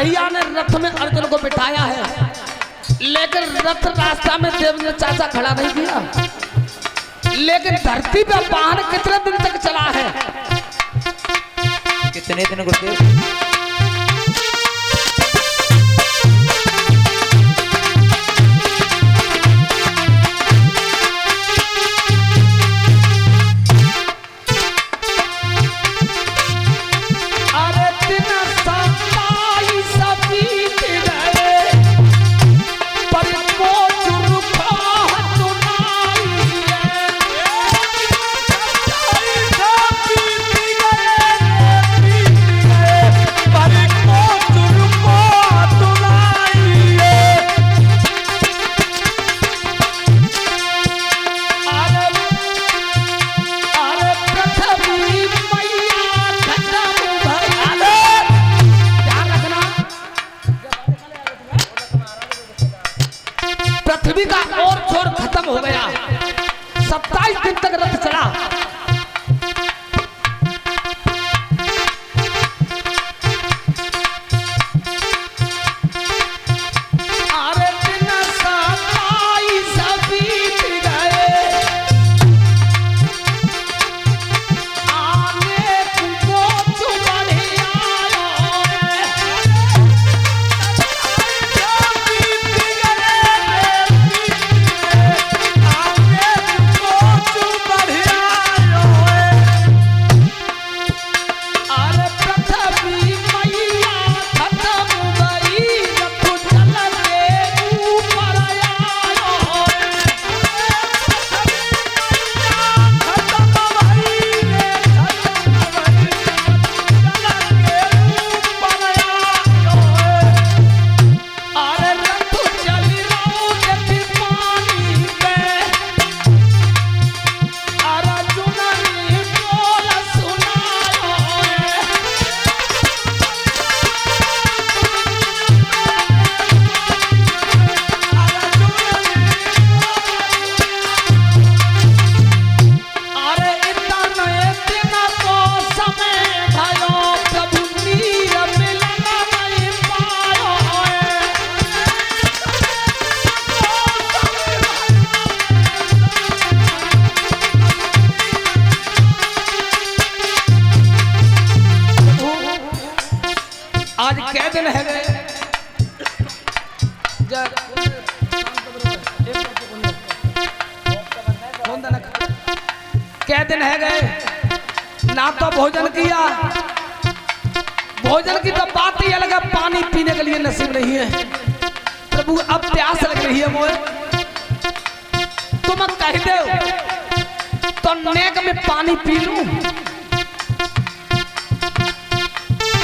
कन्हैया ने रथ में अर्जुन को बिठाया है, लेकिन रथ रास्ता में देवेंद्र चाचा खड़ा नहीं किया। लेकिन धरती पर वाहन कितने दिन तक चला है? कितने दिन गुरुदेव? पृथ्वी का और छोर खत्म हो गया। 27 दिन तक रथ चला। आज क्या दिन है गए? क्या दिन है गए? ना तो भोजन किया, भोजन की तो बात ही अलग है, पानी पीने के लिए नसीब नहीं है। प्रभु अब प्यास लग रही है मोए, तुम कह दो तो नेक में पानी पी लूं।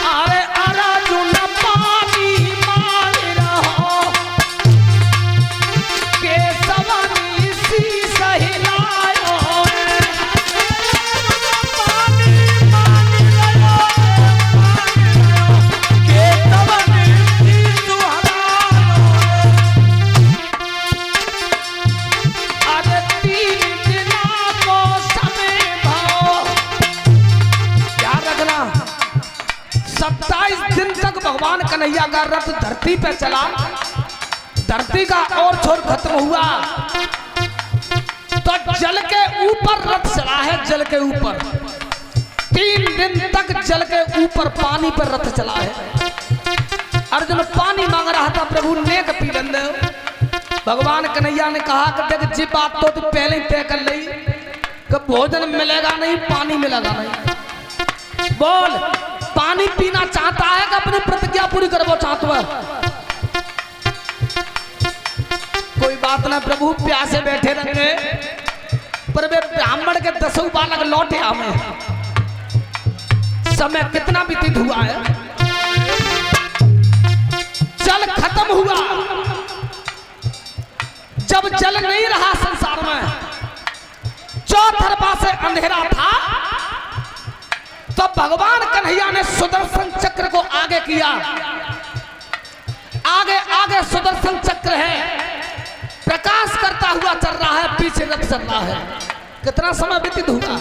अरे अर्जुन पानी मांग रहो के सवानी सी सहिलायो। पानी मांग रहो के सवानी सी सुहायो। अरे 3 दिन को समय भाओ, क्या रखना। 27 दिन तक भगवान कन्हैया का रथ धरती पे चला। धरती का और छोर खत्म हुआ तो जल के ऊपर रथ चला है, जल के ऊपर। 3 दिन तक जल के ऊपर पानी पर रथ चला है। अर्जुन पानी मांग रहा था, प्रभु नेक पी लेंदे। भगवान कन्हैया ने कहा कि देख जी बात तो तू पहले ही तय कर ली कि भोजन मिलेगा नहीं, पानी मिलेगा नहीं। बोल पानी पीना चाहता है कि अपनी प्रतिज्ञा पूरी करवो चाहता है? कोई बात ना प्रभु, प्यासे बैठे रहेंगे। पर वे ब्राह्मण के 10 बालक लौटे हमें। समय कितना व्यतीत हुआ है, जल खत्म हुआ। जब जल नहीं रहा संसार में, चौतरफा से अंधेरा था, तब भगवान कन्हैया ने सुदर्शन चक्र को आगे किया। आगे आगे सुदर्शन चक्र है, प्रकाश करता हुआ चल रहा है, पीछे रथ चल रहा है। कितना समय व्यतीत हुआ।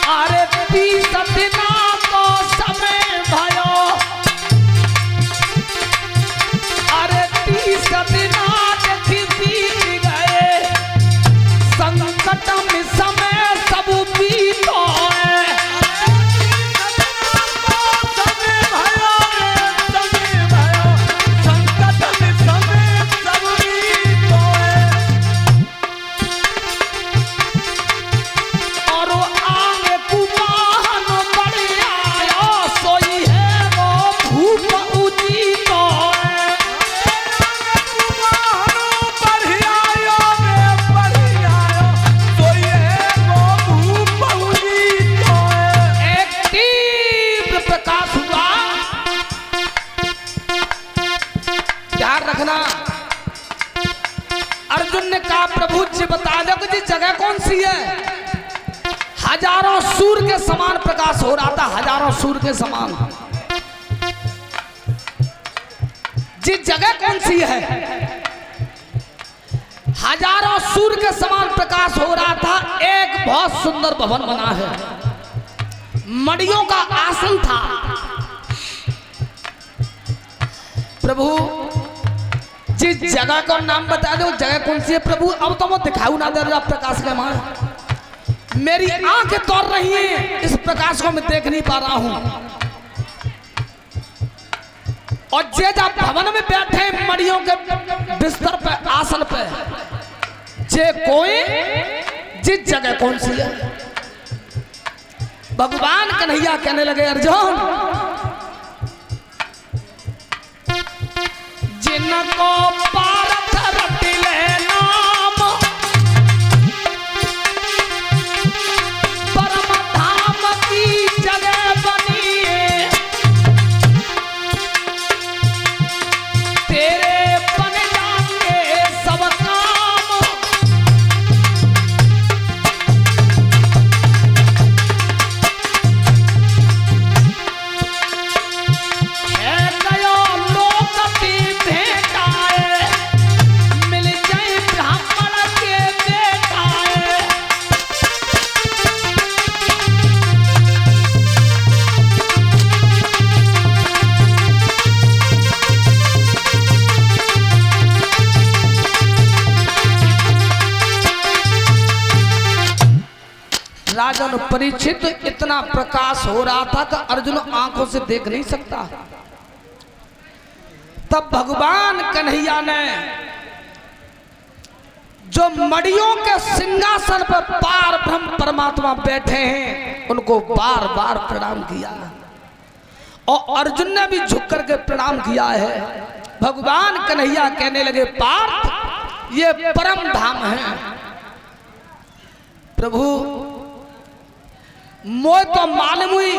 अरे तीस दिना को समय भयो, अरे 30 दिना देखी बीत गए, संकट में समय सब बीतो है। अर्जुन ने कहा प्रभु जी बता दो कि जी जगह कौन सी है। हजारों सूर्य के समान प्रकाश हो रहा था, हजारों सूर्य के समान। जी जगह कौन सी है? हजारों सूर्य के समान प्रकाश हो रहा था। एक बहुत सुंदर भवन बना है, मड़ियों का आसन था। प्रभु जिस जगह का नाम बता दो, जगह कौन सी है प्रभु? अब तो वो दिखाऊ ना दे रहा प्रकाश के मां, मेरी आंखें तोड़ रही हैं, इस प्रकाश को मैं देख नहीं पा रहा हूं। और जे जब भवन में बैठे मड़ियों के बिस्तर पे, आसन पे, जे कोई जिस जगह कौन सी है? भगवान कन्हैया कहने लगे अर्जुन जिनको पारथ रटिले नाम, परम धाम की जगह बनी है, तेरे बन जाएंगे सब काम। है गयो लोकति भेटाए, मिल जाए ब्राह्मण के बेटाए। राजन परीक्षित, इतना प्रकाश हो रहा था कि अर्जुन आंखों से देख नहीं सकता। तब भगवान कन्हैया ने जो मड़ियों के सिंहासन पर पार ब्रह्म परमात्मा बैठे हैं, उनको बार बार प्रणाम किया। और अर्जुन ने भी झुक करके प्रणाम किया है। भगवान कन्हैया कहने लगे पार्थ ये परम धाम है। प्रभु मोह तो मालूम हुई,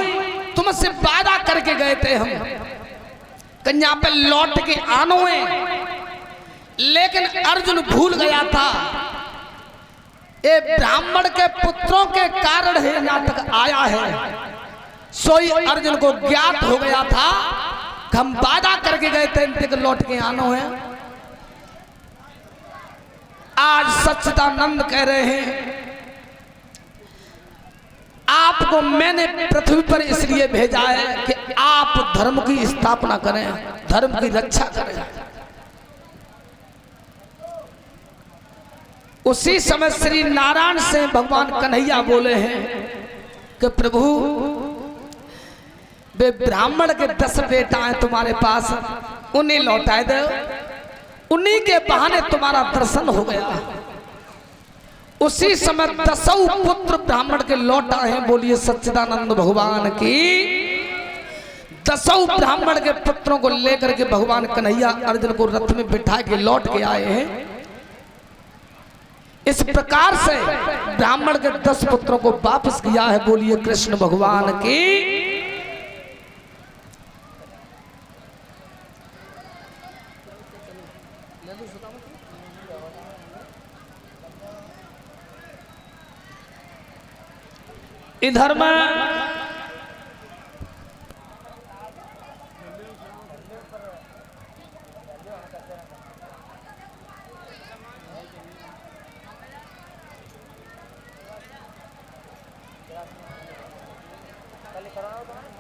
तुमसे वादा करके गए थे हम कन्या पे लौट के आनो है, लेकिन अर्जुन भूल गया था। ये ब्राह्मण के पुत्रों के कारण है यहाँ तक आया है। सोई अर्जुन को ज्ञात हो गया था, हम वादा करके गए थे इनके लौट के आनो है। आज सच्चिदानंद कह रहे हैं आपको मैंने पृथ्वी पर इसलिए भेजा है कि आप धर्म की स्थापना करें, धर्म की रक्षा करें। उसी समय श्री नारायण से भगवान कन्हैया बोले हैं कि प्रभु वे ब्राह्मण के 10 बेटा हैं तुम्हारे पास, उन्हें लौटाए दो, उन्हीं के बहाने तुम्हारा दर्शन हो गया। उसी समय 10 पुत्र ब्राह्मण के लौट आए हैं। बोलिए सच्चिदानंद भगवान की। 10 ब्राह्मण के पुत्रों को लेकर के भगवान कन्हैया अर्जुन को रथ में बिठा के लौट के आए हैं। इस प्रकार से ब्राह्मण के 10 पुत्रों को वापस किया है। बोलिए कृष्ण भगवान की। इधर में कराओ तो